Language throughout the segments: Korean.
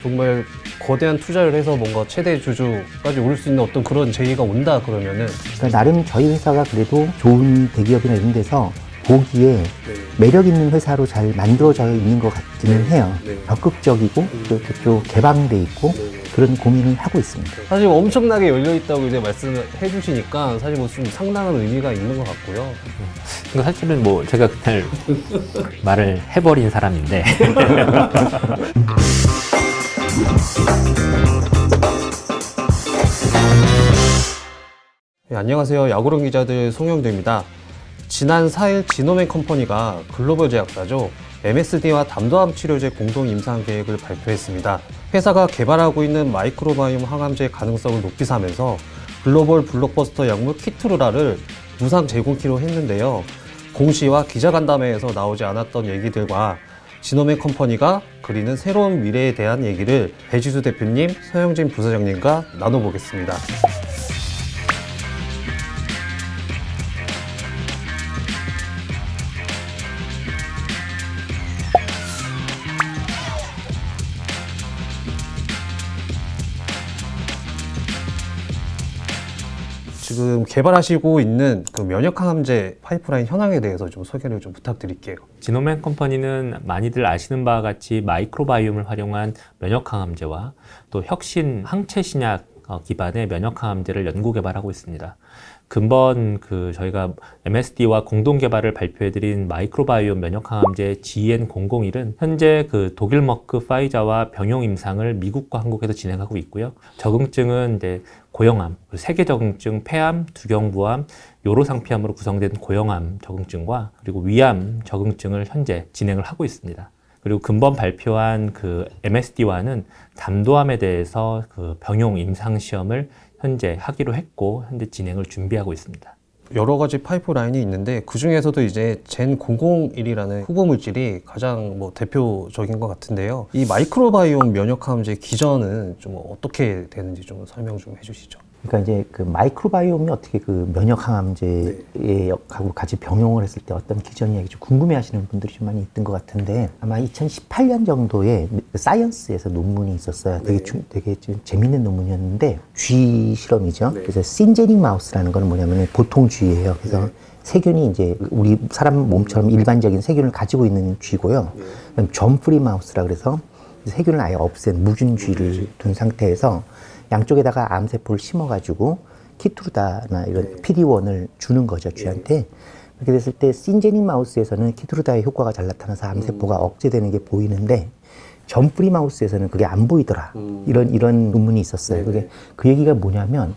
정말 거대한 투자를 해서 뭔가 최대 주주까지 오를 수 있는 어떤 그런 제의가 온다 그러면은 그러니까 나름 저희 회사가 그래도 좋은 대기업이나 이런 데서 보기에 매력 있는 회사로 잘 만들어져 있는 것 같기는 해요. 적극적이고 또 개방돼 있고 그런 고민을 하고 있습니다. 사실 엄청나게 열려 있다고 이제 말씀을 해주시니까 사실 뭐 좀 상당한 의미가 있는 것 같고요. 그러니까 사실은 뭐 제가 그날 말을 해버린 사람인데 네, 안녕하세요. 야구론 기자들 송영주입니다. 지난 4일 지노맨 컴퍼니가 글로벌 제약사죠. MSD와 담도암 치료제 공동 임상 계획을 발표했습니다. 회사가 개발하고 있는 마이크로바이옴 항암제의 가능성을 높이 삼면서 글로벌 블록버스터 약물 키트루라를 무상 제공키로 했는데요. 공시와 기자간담회에서 나오지 않았던 얘기들과 지노맨 컴퍼니가 그리는 새로운 미래에 대한 얘기를 배지수 대표님, 서영진 부사장님과 나눠보겠습니다. 지금 개발하시고 있는 그 면역항암제 파이프라인 현황에 대해서 좀 소개를 좀 부탁드릴게요. 지노맨 컴퍼니는 많이들 아시는 바와 같이 마이크로바이옴을 활용한 면역항암제와 또 혁신 항체 신약 기반의 면역항암제를 연구 개발하고 있습니다. 근본 저희가 MSD와 공동 개발을 발표해드린 마이크로바이옴 면역항암제 GN001은 현재 독일 머크 파이자와 병용 임상을 미국과 한국에서 진행하고 있고요. 적응증은 이제 고형암, 세계 적응증, 폐암, 두경부암, 요로상피암으로 구성된 고형암 적응증과 그리고 위암 적응증을 현재 진행을 하고 있습니다. 그리고 근본 발표한 MSD와는 담도암에 대해서 병용 임상 시험을 현재 하기로 했고 현재 진행을 준비하고 있습니다. 여러 가지 파이프라인이 있는데 그 중에서도 이제 젠001이라는 후보 물질이 가장 대표적인 것 같은데요. 이 마이크로바이옴 면역항암제 기전은 좀 어떻게 되는지 좀 설명 좀 해주시죠. 그러니까 이제 마이크로바이옴이 어떻게 면역 항암제하고 같이 병용을 했을 때 어떤 기전이 좀 궁금해하시는 분들이 좀 많이 있던 것 같은데 아마 2018년 정도에 사이언스에서 논문이 있었어요. 되게 좀 재밌는 논문이었는데 쥐 실험이죠. 그래서 신제닉 마우스라는 건 뭐냐면 보통 쥐예요. 그래서 세균이 이제 우리 사람 몸처럼 일반적인 세균을 가지고 있는 쥐고요. 그다음 점프리 마우스라 그래서 세균을 아예 없앤 무균 쥐를 둔 상태에서 양쪽에다가 암세포를 심어가지고 키투르다나 이런 PD-1을 주는 거죠, 쥐한테. 그렇게 됐을 때 신제닉 마우스에서는 키투르다의 효과가 잘 나타나서 암세포가 억제되는 게 보이는데 점프리 마우스에서는 그게 안 보이더라. 이런 논문이 있었어요. 그게 그 얘기가 뭐냐면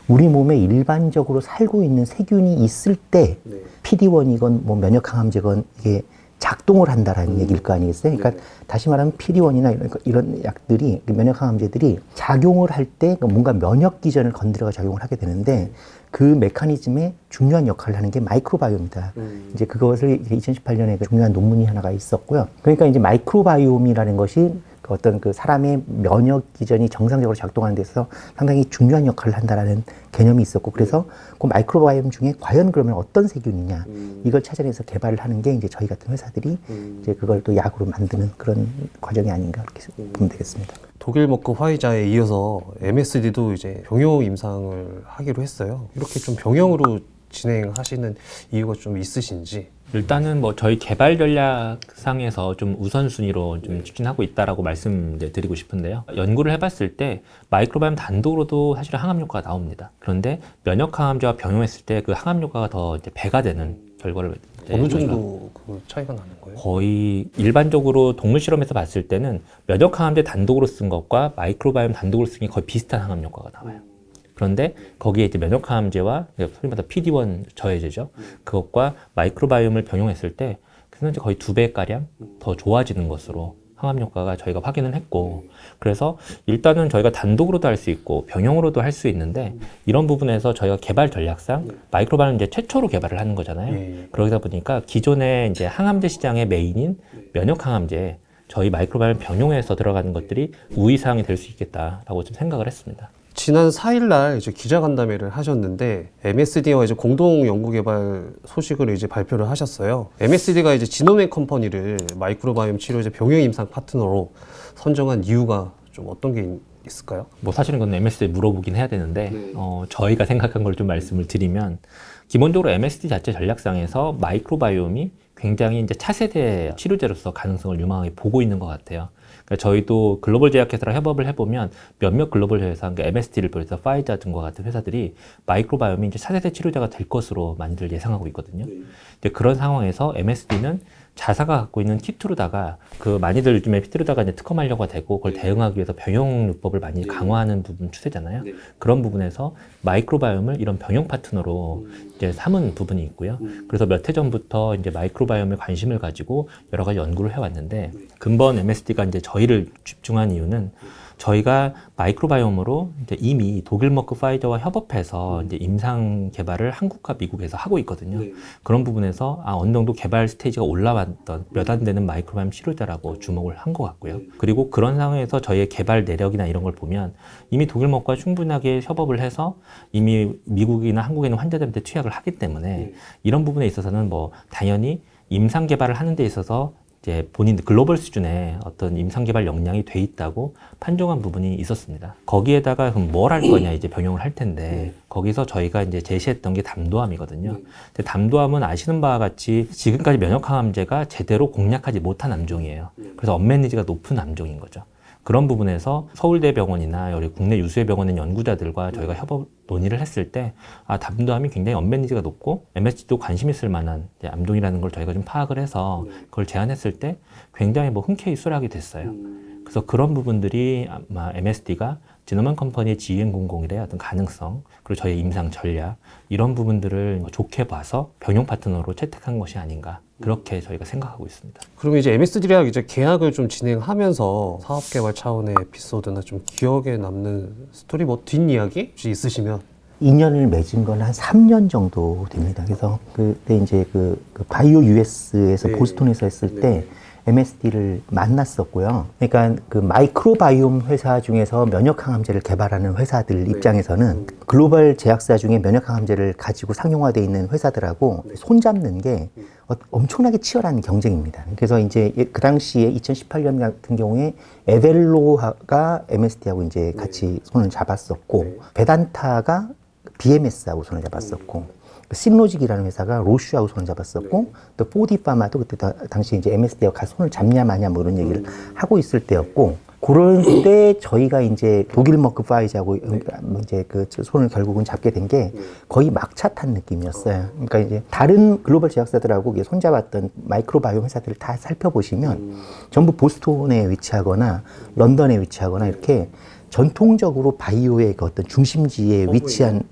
우리 몸에 일반적으로 살고 있는 세균이 있을 때 PD-1이건 면역항암제건 이게 작동을 한다라는 얘기일 거 아니겠어요? 그러니까 다시 말하면 PD-1이나 이런 약들이 면역항암제들이 작용을 할 때 뭔가 면역 기전을 건드려가 작용을 하게 되는데 그 메커니즘에 중요한 역할을 하는 게 마이크로바이옴이다. 이제 그것을 2018년에 중요한 논문이 하나가 있었고요. 그러니까 이제 마이크로바이옴이라는 것이 어떤 사람의 면역 기전이 정상적으로 작동하는 데 있어서 상당히 중요한 역할을 한다라는 개념이 있었고 그래서 그 마이크로바이옴 중에 과연 그러면 어떤 세균이냐 이걸 찾아내서 개발을 하는 게 이제 저희 같은 회사들이 이제 그걸 또 약으로 만드는 그런 과정이 아닌가 그렇게 보면 되겠습니다. 독일 머크 화이자에 이어서 MSD도 이제 병용 임상을 하기로 했어요. 이렇게 좀 병용으로 진행하시는 이유가 좀 있으신지? 일단은 저희 개발 전략상에서 좀 우선순위로 좀 추진하고 있다라고 말씀드리고 싶은데요. 연구를 해봤을 때 마이크로바이옴 단독으로도 사실은 항암 효과가 나옵니다. 그런데 면역항암제와 병용했을 때 그 항암 효과가 더 이제 배가 되는 결과를 어느 정도 그 차이가 나는 거예요? 거의 일반적으로 동물 실험에서 봤을 때는 면역항암제 단독으로 쓴 것과 마이크로바이옴 단독으로 쓴 게 거의 비슷한 항암 효과가 나와요. 그런데 거기에 이제 면역항암제와 소위 말해서 PD-1 저해제죠. 그것과 마이크로바이옴을 병용했을 때 그래서 이제 거의 2배가량 더 좋아지는 것으로 항암 효과가 저희가 확인을 했고 그래서 일단은 저희가 단독으로도 할 수 있고 병용으로도 할 수 있는데 이런 부분에서 저희가 개발 전략상 마이크로바이옴 이제 최초로 개발을 하는 거잖아요. 그러다 보니까 기존의 이제 항암제 시장의 메인인 면역항암제 저희 마이크로바이옴 병용에서 들어가는 것들이 우위사항이 될 수 있겠다라고 좀 생각을 했습니다. 지난 4일날 이제 기자간담회를 하셨는데 MSD와 이제 공동 연구 개발 소식을 이제 발표를 하셨어요. MSD가 이제 지노맨 컴퍼니를 마이크로바이옴 치료제 병용 임상 파트너로 선정한 이유가 좀 어떤 게 있을까요? 뭐 사실은 그건 MSD에 물어보긴 해야 되는데 저희가 생각한 걸 좀 말씀을 드리면 기본적으로 MSD 자체 전략상에서 마이크로바이옴이 굉장히 이제 차세대 치료제로서 가능성을 유망하게 보고 있는 것 같아요. 그러니까 저희도 글로벌 제약회사랑 협업을 해보면 몇몇 글로벌 회사, 그러니까 MSD를 비롯해서 파이자 등과 같은 회사들이 마이크로바이옴이 이제 차세대 치료제가 될 것으로 많이들 예상하고 있거든요. 이제 그런 상황에서 MSD는 자사가 갖고 있는 키트로다가 그 많이들 요즘에 키트로다가 이제 특허하려고 되고 그걸 대응하기 위해서 병용요법을 많이 강화하는 부분 추세잖아요. 그런 부분에서 마이크로바이옴을 이런 병용 파트너로 이제 삼은 부분이 있고요. 그래서 몇 해 전부터 이제 마이크로바이옴에 관심을 가지고 여러 가지 연구를 해왔는데 근본 MSD가 이제 저희를 집중한 이유는 저희가 마이크로바이옴으로 이제 이미 독일 머크 파이저와 협업해서 이제 임상 개발을 한국과 미국에서 하고 있거든요. 그런 부분에서 어느 정도 개발 스테이지가 올라왔던 몇 안 되는 마이크로바이옴 치료제라고 주목을 한 것 같고요. 그리고 그런 상황에서 저희의 개발 내력이나 이런 걸 보면 이미 독일 머크와 충분하게 협업을 해서 이미 미국이나 한국에 있는 환자들한테 투약을 하기 때문에 이런 부분에 있어서는 뭐 당연히 임상 개발을 하는 데 있어서 이제 본인 글로벌 수준의 어떤 임상 개발 역량이 돼 있다고 판정한 부분이 있었습니다. 거기에다가 그럼 뭘 할 거냐 이제 병용을 할 텐데 거기서 저희가 이제 제시했던 게 담도암이거든요. 근데 담도암은 아시는 바와 같이 지금까지 면역항암제가 제대로 공략하지 못한 암종이에요. 그래서 언맷 니즈가 높은 암종인 거죠. 그런 부분에서 서울대병원이나 우리 국내 유수의 병원의 연구자들과 저희가 협업 논의를 했을 때 담도암이 굉장히 언맷 니즈가 높고 MSD도 관심 있을 만한 암종이라는 걸 저희가 좀 파악을 해서 그걸 제안했을 때 굉장히 뭐 흔쾌히 수락이 됐어요. 그래서 그런 부분들이 아마 MSD가 지노만 컴퍼니의 GN001의 어떤 가능성 그리고 저희의 임상 전략 이런 부분들을 좋게 봐서 병용 파트너로 채택한 것이 아닌가 그렇게 저희가 생각하고 있습니다. 그러면 이제 MSD랑 이제 계약을 좀 진행하면서 사업 개발 차원의 에피소드나 좀 기억에 남는 스토리 뭐 뒷이야기 혹시 있으시면 인연을 맺은 건 한 3년 정도 됩니다. 그래서 그때 이제 그 바이오 US에서 보스턴에서 했을 때 MSD를 만났었고요. 그러니까 그 마이크로바이옴 회사 중에서 면역항암제를 개발하는 회사들 입장에서는 글로벌 제약사 중에 면역항암제를 가지고 상용화되어 있는 회사들하고 손잡는 게 엄청나게 치열한 경쟁입니다. 그래서 이제 그 당시에 2018년 같은 경우에 에벨로가 MSD하고 이제 같이 손을 잡았었고 베단타가 BMS하고 손을 잡았었고 신로직이라는 회사가 로슈하고 손을 잡았었고 또 포디파마도 그때 당시 이제 MSD와 같이 손을 잡냐 마냐 뭐 이런 얘기를 하고 있을 때였고 그런 때 저희가 이제 독일 머크 파이자하고 이제 그 손을 결국은 잡게 된 게 거의 막차 탄 느낌이었어요. 그러니까 이제 다른 글로벌 제약사들하고 손잡았던 마이크로바이옴 회사들을 다 살펴보시면 전부 보스턴에 위치하거나 런던에 위치하거나 이렇게 전통적으로 바이오의 그 어떤 중심지에 위치한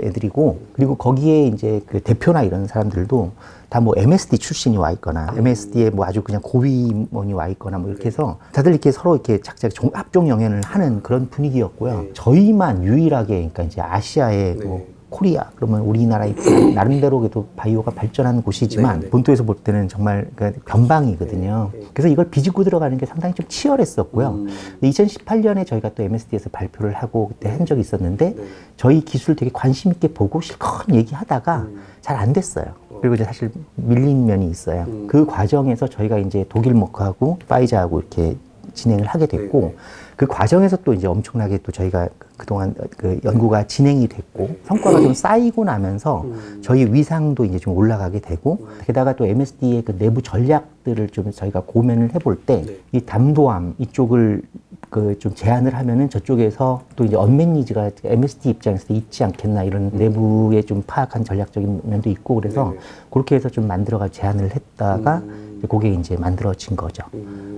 애들이고 그리고 거기에 이제 그 대표나 이런 사람들도 다 뭐 MSD 출신이 와 있거나 MSD에 뭐 아주 그냥 고위원이 와 있거나 뭐 이렇게 해서 다들 이렇게 서로 이렇게 착착 합종 영연을 하는 그런 분위기였고요. 저희만 유일하게 그러니까 이제 아시아에 뭐 코리아 그러면 우리나라 나름대로 그래도 바이오가 발전한 곳이지만 본토에서 볼 때는 정말 변방이거든요. 그래서 이걸 비집고 들어가는 게 상당히 좀 치열했었고요. 2018년에 저희가 또 MSD에서 발표를 하고 그때 한 적이 있었는데 저희 기술을 되게 관심 있게 보고 실컷 얘기하다가 잘 안 됐어요. 그리고 이제 사실 밀린 면이 있어요. 그 과정에서 저희가 이제 독일 머크하고 파이자하고 이렇게 진행을 하게 됐고 그 과정에서 또 이제 엄청나게 또 저희가 그동안 그 연구가 진행이 됐고 성과가 좀 쌓이고 나면서 저희 위상도 이제 좀 올라가게 되고 게다가 또 MSD의 그 내부 전략들을 좀 저희가 고민을 해볼 때 이 담도암 이쪽을 그 좀 제안을 하면은 저쪽에서 또 이제 언맷 니즈가 MSD 입장에서 있지 않겠나 이런 내부에 좀 파악한 전략적인 면도 있고 그래서 그렇게 해서 좀 만들어가 제안을 했다가 그게 이제 만들어진 거죠.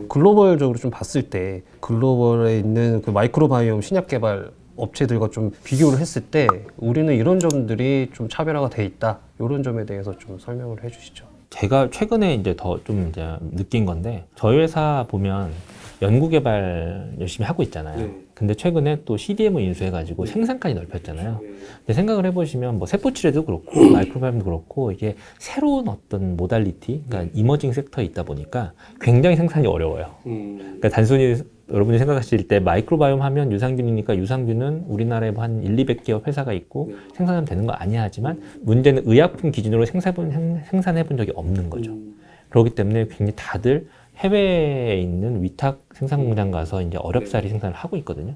글로벌적으로 좀 봤을 때 글로벌에 있는 그 마이크로바이옴 신약 개발 업체들과 좀 비교를 했을 때 우리는 이런 점들이 좀 차별화가 돼 있다. 이런 점에 대해서 좀 설명을 해주시죠. 제가 최근에 이제 더 좀 이제 느낀 건데 저희 회사 보면 연구 개발 열심히 하고 있잖아요. 근데 최근에 또 CDMO 인수해가지고 생산까지 넓혔잖아요. 근데 생각을 해보시면 뭐 세포치료도 그렇고 마이크로바이옴도 그렇고 이게 새로운 어떤 모달리티, 그러니까 이머징 섹터에 있다 보니까 굉장히 생산이 어려워요. 그러니까 단순히 여러분이 생각하실 때 마이크로바이옴 하면 유산균이니까 유산균은 우리나라에 뭐 한 1,200개의 회사가 있고 생산하면 되는 거 아니야 하지만 문제는 의약품 기준으로 생산해 본 적이 없는 거죠. 그렇기 때문에 굉장히 다들 해외에 있는 위탁 생산 공장 가서 이제 어렵사리 생산을 하고 있거든요.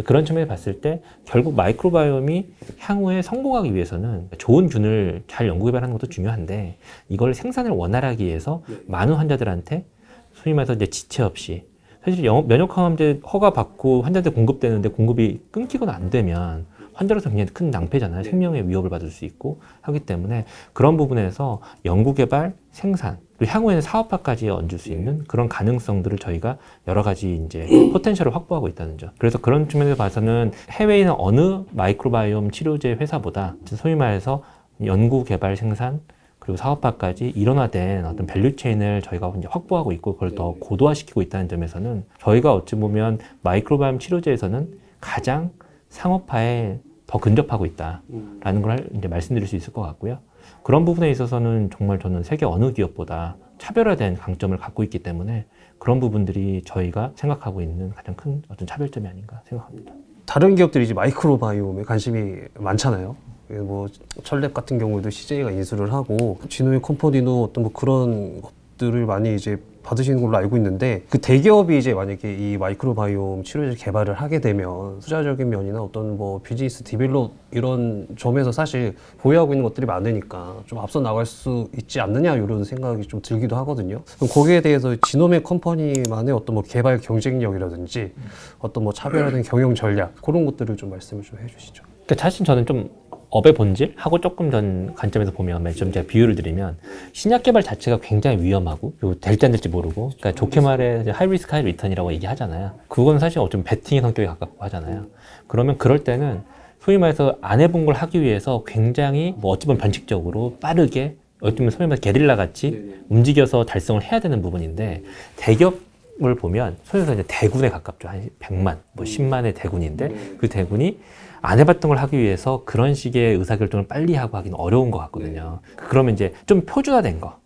그런 측면에서 봤을 때 결국 마이크로바이옴이 향후에 성공하기 위해서는 좋은 균을 잘 연구 개발하는 것도 중요한데 이걸 생산을 원활하게 위해서 많은 환자들한테 소위 말해서 이제 지체 없이 사실 면역항암제 허가 받고 환자들 공급되는데 공급이 끊기거나 안 되면 환자로서 굉장히 큰 낭패잖아요. 생명의 위협을 받을 수 있고 하기 때문에 그런 부분에서 연구개발, 생산, 그리고 향후에는 사업화까지 얹을 수 있는 그런 가능성들을 저희가 여러 가지 이제 포텐셜을 확보하고 있다는 점. 그래서 그런 측면에서 봐서는 해외에 있는 어느 마이크로바이옴 치료제 회사보다 소위 말해서 연구개발, 생산, 그리고 사업화까지 일원화된 어떤 밸류체인을 저희가 이제 확보하고 있고 그걸 더 고도화시키고 있다는 점에서는 저희가 어찌 보면 마이크로바이옴 치료제에서는 가장 상업화에 더 근접하고 있다라는 걸 이제 말씀드릴 수 있을 것 같고요. 그런 부분에 있어서는 정말 저는 세계 어느 기업보다 차별화된 강점을 갖고 있기 때문에 그런 부분들이 저희가 생각하고 있는 가장 큰 어떤 차별점이 아닌가 생각합니다. 다른 기업들이 이제 마이크로바이옴에 관심이 많잖아요. 뭐 철랩 같은 경우에도 CJ가 인수를 하고 지노믹 컴퍼니도 어떤 뭐 그런 것들을 많이 이제 받으시는 걸로 알고 있는데 그 대기업이 이제 만약에 이 마이크로바이옴 치료제 개발을 하게 되면 투자적인 면이나 어떤 뭐 비즈니스 디벨롭 이런 점에서 사실 보유하고 있는 것들이 많으니까 좀 앞서 나갈 수 있지 않느냐 이런 생각이 좀 들기도 하거든요. 그럼 거기에 대해서 지노믹 컴퍼니만의 어떤 뭐 개발 경쟁력이라든지 어떤 뭐 차별화된 경영 전략 그런 것들을 좀 말씀을 좀 해주시죠. 그러니까 사실 저는 좀 업의 본질하고 조금 전 관점에서 보면 좀 제가 비유를 드리면 신약 개발 자체가 굉장히 위험하고 그리고 될지 안 될지 모르고 그러니까 좋게 말해 하이 리스크 하이 리턴이라고 얘기하잖아요. 그건 사실 어쩌면 베팅의 성격이 가깝고 하잖아요. 그러면 그럴 때는 소위 말해서 안 해본 걸 하기 위해서 굉장히 뭐 어찌 보면 변칙적으로 빠르게 어쩌면 소위 말해서 게릴라 같이 움직여서 달성을 해야 되는 부분인데 대기업을 보면 소위 말해서 이제 대군에 가깝죠. 한 100만, 뭐 10만의 대군인데 그 대군이 안 해봤던 걸 하기 위해서 그런 식의 의사결정을 빨리 하고 하기는 어려운 것 같거든요. 그러면 이제 좀 표준화된 거.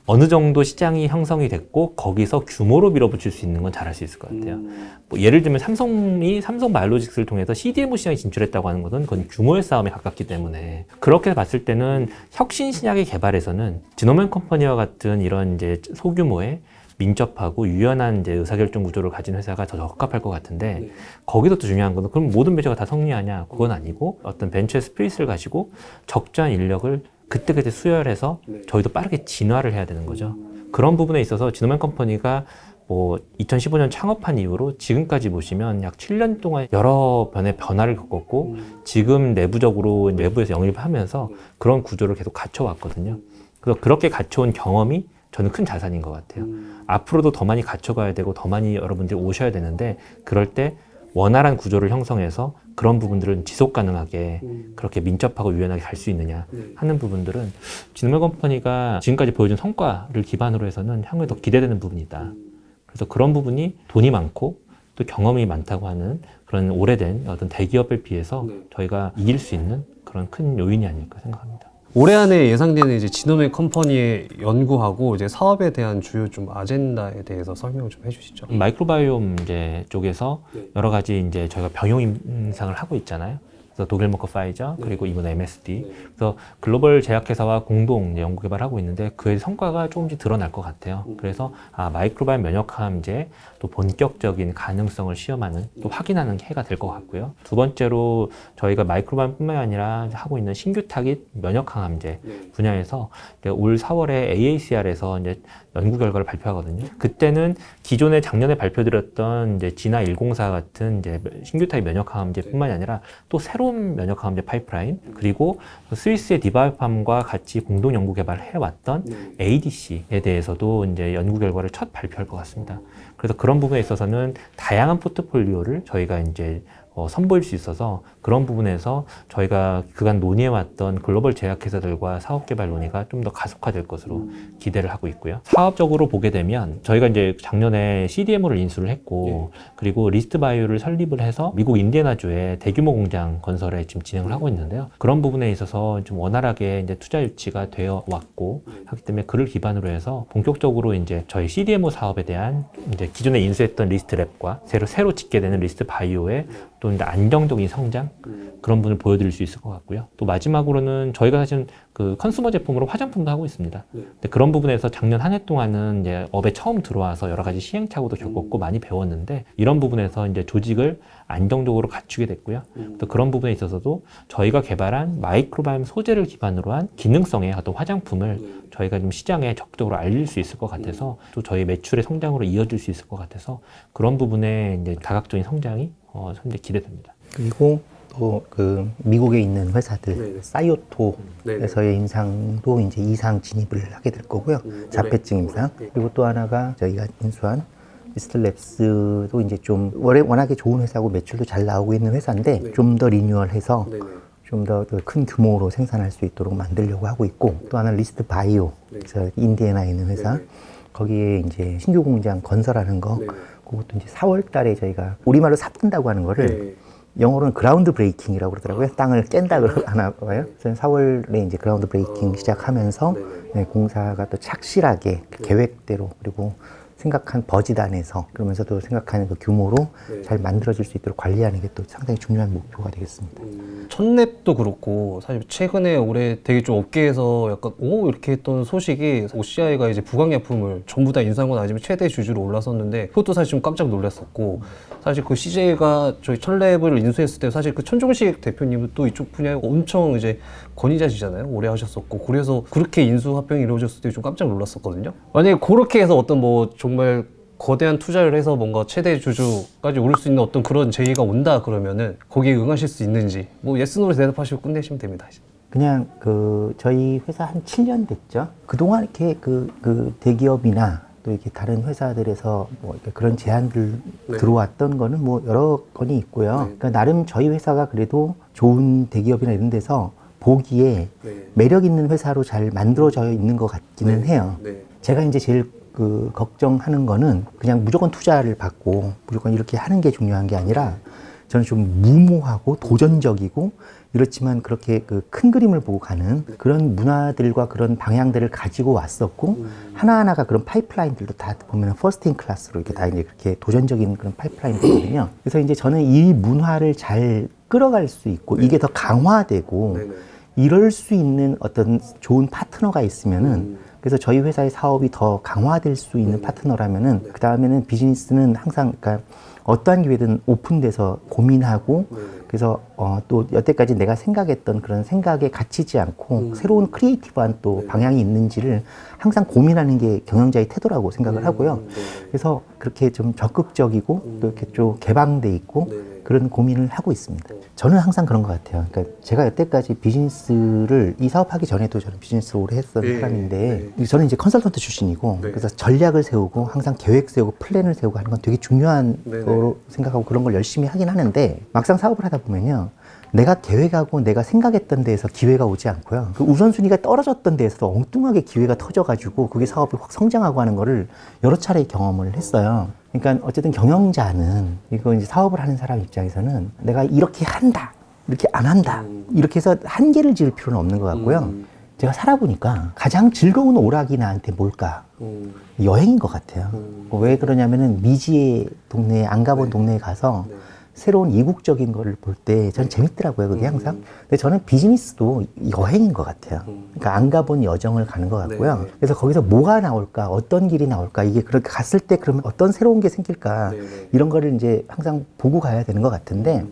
어느 정도 시장이 형성이 됐고 거기서 규모로 밀어붙일 수 있는 건 잘할 수 있을 것 같아요. 뭐 예를 들면 삼성이 삼성 바이오로직스를 통해서 CDMO 시장에 진출했다고 하는 것은 그건 규모의 싸움에 가깝기 때문에 그렇게 봤을 때는 혁신 신약의 개발에서는 지노맨 컴퍼니와 같은 이런 이제 소규모의 민첩하고 유연한 이제 의사결정 구조를 가진 회사가 더 적합할 것 같은데 거기서 또 중요한 건 그럼 모든 벤처가 다 성리하냐? 그건 아니고 어떤 벤처의 스피릿을 가지고 적절한 인력을 그때그때 수혈해서 저희도 빠르게 진화를 해야 되는 거죠. 그런 부분에 있어서 지노맨 컴퍼니가 뭐 2015년 창업한 이후로 지금까지 보시면 약 7년 동안 여러 변의 변화를 겪었고 지금 내부적으로 내부에서 영입을 하면서 그런 구조를 계속 갖춰왔거든요. 그래서 그렇게 갖춰온 경험이 저는 큰 자산인 것 같아요. 앞으로도 더 많이 갖춰가야 되고 더 많이 여러분들이 오셔야 되는데 그럴 때 원활한 구조를 형성해서 그런 부분들은 지속 가능하게 그렇게 민첩하고 유연하게 갈 수 있느냐 하는 부분들은 지노맨 컴퍼니가 지금까지 보여준 성과를 기반으로 해서는 향후에 더 기대되는 부분이다. 그래서 그런 부분이 돈이 많고 또 경험이 많다고 하는 그런 오래된 어떤 대기업에 비해서 저희가 이길 수 있는 그런 큰 요인이 아닐까 생각합니다. 올해 안에 예상되는 이제 지노믹 컴퍼니의 연구하고 이제 사업에 대한 주요 좀 아젠다에 대해서 설명을 좀 해주시죠. 마이크로바이옴 이제 쪽에서 여러 가지 이제 저희가 병용 임상을 하고 있잖아요. 그래서 독일 머커 파이저 그리고 이번 MSD 그래서 글로벌 제약회사와 공동 연구 개발하고 있는데 그의 성과가 조금씩 드러날 것 같아요. 그래서 마이크로바이옴 면역항암제 또 본격적인 가능성을 시험하는 또 확인하는 해가 될 것 같고요. 두 번째로 저희가 마이크로바이옴뿐만 아니라 하고 있는 신규 타깃 면역항암제 분야에서 올 4월에 AACR에서 이제 연구 결과를 발표하거든요. 그때는 기존에 작년에 발표드렸던 이제 지나 104 같은 이제 신규 타입 면역항암제뿐만이 아니라 또 새로운 면역항암제 파이프라인 그리고 스위스의 디바이오팜과 같이 공동 연구 개발을 해왔던 ADC에 대해서도 이제 연구 결과를 첫 발표할 것 같습니다. 그래서 그런 부분에 있어서는 다양한 포트폴리오를 저희가 이제 선보일 수 있어서 그런 부분에서 저희가 그간 논의해왔던 글로벌 제약회사들과 사업개발 논의가 좀 더 가속화될 것으로 기대를 하고 있고요. 사업적으로 보게 되면 저희가 이제 작년에 CDMO를 인수를 했고 그리고 리스트바이오를 설립을 해서 미국 인디애나주에 대규모 공장 건설에 지금 진행을 하고 있는데요. 그런 부분에 있어서 좀 원활하게 이제 투자 유치가 되어 왔고 하기 때문에 그를 기반으로 해서 본격적으로 이제 저희 CDMO 사업에 대한 이제 기존에 인수했던 리스트랩과 새로 짓게 되는 리스트바이오의 또 이제 안정적인 성장 그런 부분을 보여드릴 수 있을 것 같고요. 또 마지막으로는 저희가 사실 그 컨슈머 제품으로 화장품도 하고 있습니다. 근데 그런 부분에서 작년 한 해 동안은 이제 업에 처음 들어와서 여러 가지 시행착오도 겪었고 많이 배웠는데 이런 부분에서 이제 조직을 안정적으로 갖추게 됐고요. 또 그런 부분에 있어서도 저희가 개발한 마이크로바이옴 소재를 기반으로 한 기능성의 어떤 화장품을 저희가 좀 시장에 적극적으로 알릴 수 있을 것 같아서 또 저희 매출의 성장으로 이어질 수 있을 것 같아서 그런 부분에 이제 다각적인 성장이 현재 기대됩니다. 그리고 또 그 미국에 있는 회사들 사이오토에서의 임상도 이제 이상 진입을 하게 될 거고요. 자폐증 임상. 그리고 또 하나가 저희가 인수한 미스터랩스도 이제 좀 워낙에 좋은 회사고 매출도 잘 나오고 있는 회사인데 좀 더 리뉴얼해서 좀 더 큰 규모로 생산할 수 있도록 만들려고 하고 있고 또 하나 리스트 바이오, 그래서 인디애나에 있는 회사 거기에 이제 신규 공장 건설하는 거 그것도 이제 4월 달에 저희가 우리말로 삽든다고 하는 거를 영어로는 그라운드 브레이킹이라고 그러더라고요. 땅을 깬다 하나 봐요. 그래서 4월에 이제 그라운드 브레이킹 시작하면서 공사가 또 착실하게 계획대로 그리고 생각한 버짓 안에서 그러면서도 생각하는 그 규모로 잘 만들어질 수 있도록 관리하는 게 또 상당히 중요한 목표가 되겠습니다. 첫랩도 그렇고 사실 최근에 올해 되게 좀 업계에서 약간 이렇게 했던 소식이 OCI가 이제 부강약품을 전부 다 인수한 건 아니지만 최대 주주로 올라섰는데 그것도 사실 좀 깜짝 놀랐었고 사실 그 CJ가 저희 첫랩을 인수했을 때 사실 그 천종식 대표님은 또 이쪽 분야에 엄청 이제 권위자시잖아요. 오래 하셨었고 그래서 그렇게 인수 합병이 이루어졌을 때 좀 깜짝 놀랐었거든요. 만약에 그렇게 해서 어떤 뭐 정말 거대한 투자를 해서 뭔가 최대 주주까지 오를 수 있는 어떤 그런 제의가 온다 그러면은 거기에 응하실 수 있는지 뭐 예스노로 대답하시고 끝내시면 됩니다. 그냥 그 저희 회사 한 7년 됐죠. 그동안 이렇게 그 대기업이나 또 이렇게 다른 회사들에서 뭐 이렇게 그런 제안들 들어왔던 거는 뭐 여러 건이 있고요. 그러니까 나름 저희 회사가 그래도 좋은 대기업이나 이런 데서 보기에 매력 있는 회사로 잘 만들어져 있는 것 같기는 해요. 제가 이제 제일 그 걱정하는 거는 그냥 무조건 투자를 받고 무조건 이렇게 하는 게 중요한 게 아니라 저는 좀 무모하고 도전적이고 이렇지만 그렇게 그 큰 그림을 보고 가는 그런 문화들과 그런 방향들을 가지고 왔었고 하나하나가 그런 파이프라인들도 다 보면 퍼스트 인 클래스로 이렇게 다 이제 그렇게 도전적인 그런 파이프라인이거든요. 그래서 이제 저는 이 문화를 잘 끌어갈 수 있고 이게 더 강화되고 이럴 수 있는 어떤 좋은 파트너가 있으면은 그래서 저희 회사의 사업이 더 강화될 수 있는 파트너라면은 그 다음에는 비즈니스는 항상 그러니까 어떠한 기회든 오픈돼서 고민하고 그래서 또 여태까지 내가 생각했던 그런 생각에 갇히지 않고 새로운 크리에이티브한 또 방향이 있는지를 항상 고민하는 게 경영자의 태도라고 생각을 하고요. 그래서 그렇게 좀 적극적이고 또 이렇게 좀 개방돼 있고 그런 고민을 하고 있습니다. 저는 항상 그런 것 같아요. 그러니까 제가 여태까지 비즈니스를 이 사업하기 전에도 저는 비즈니스를 오래 했던 사람인데 저는 이제 컨설턴트 출신이고 그래서 전략을 세우고 항상 계획 세우고 플랜을 세우고 하는 건 되게 중요한 거로 생각하고 그런 걸 열심히 하긴 하는데 막상 사업을 하다 보면요. 내가 계획하고 내가 생각했던 데에서 기회가 오지 않고요. 그 우선순위가 떨어졌던 데에서도 엉뚱하게 기회가 터져가지고 그게 사업이 확 성장하고 하는 거를 여러 차례 경험을 했어요. 그러니까 어쨌든 경영자는 이거 이제 사업을 하는 사람 입장에서는 내가 이렇게 한다, 이렇게 안 한다, 이렇게 해서 한계를 지을 필요는 없는 것 같고요. 제가 살아보니까 가장 즐거운 오락이 나한테 뭘까? 여행인 것 같아요. 왜 그러냐면은 미지의 동네에 안 가본 동네에 가서 새로운 이국적인 거를 볼 때 저는 재밌더라고요, 그게 항상. 근데 저는 비즈니스도 여행인 것 같아요. 그러니까 안 가본 여정을 가는 것 같고요. 그래서 거기서 뭐가 나올까, 어떤 길이 나올까, 이게 그렇게 갔을 때 그러면 어떤 새로운 게 생길까, 이런 거를 이제 항상 보고 가야 되는 것 같은데,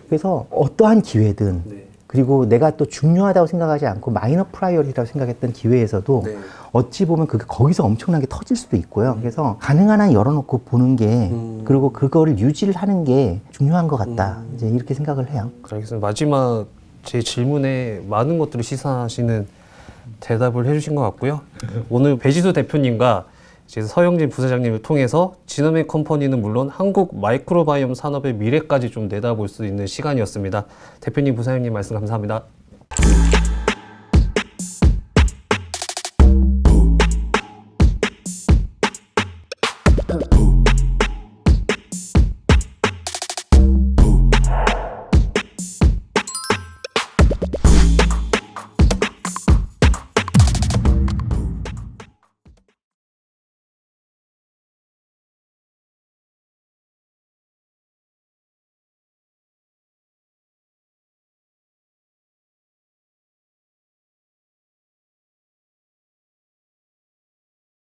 그래서 어떠한 기회든, 그리고 내가 또 중요하다고 생각하지 않고 마이너 프라이어리라고 생각했던 기회에서도 어찌 보면 그게 거기서 엄청나게 터질 수도 있고요. 그래서 가능한 한 열어놓고 보는 게 그리고 그거를 유지를 하는 게 중요한 것 같다. 이제 이렇게 생각을 해요. 알겠습니다. 마지막 제 질문에 많은 것들을 시사하시는 대답을 해주신 것 같고요. 오늘 배지수 대표님과 이제 서영진 부사장님을 통해서 지노맥 컴퍼니는 물론 한국 마이크로바이옴 산업의 미래까지 좀 내다볼 수 있는 시간이었습니다. 대표님, 부사장님 말씀 감사합니다.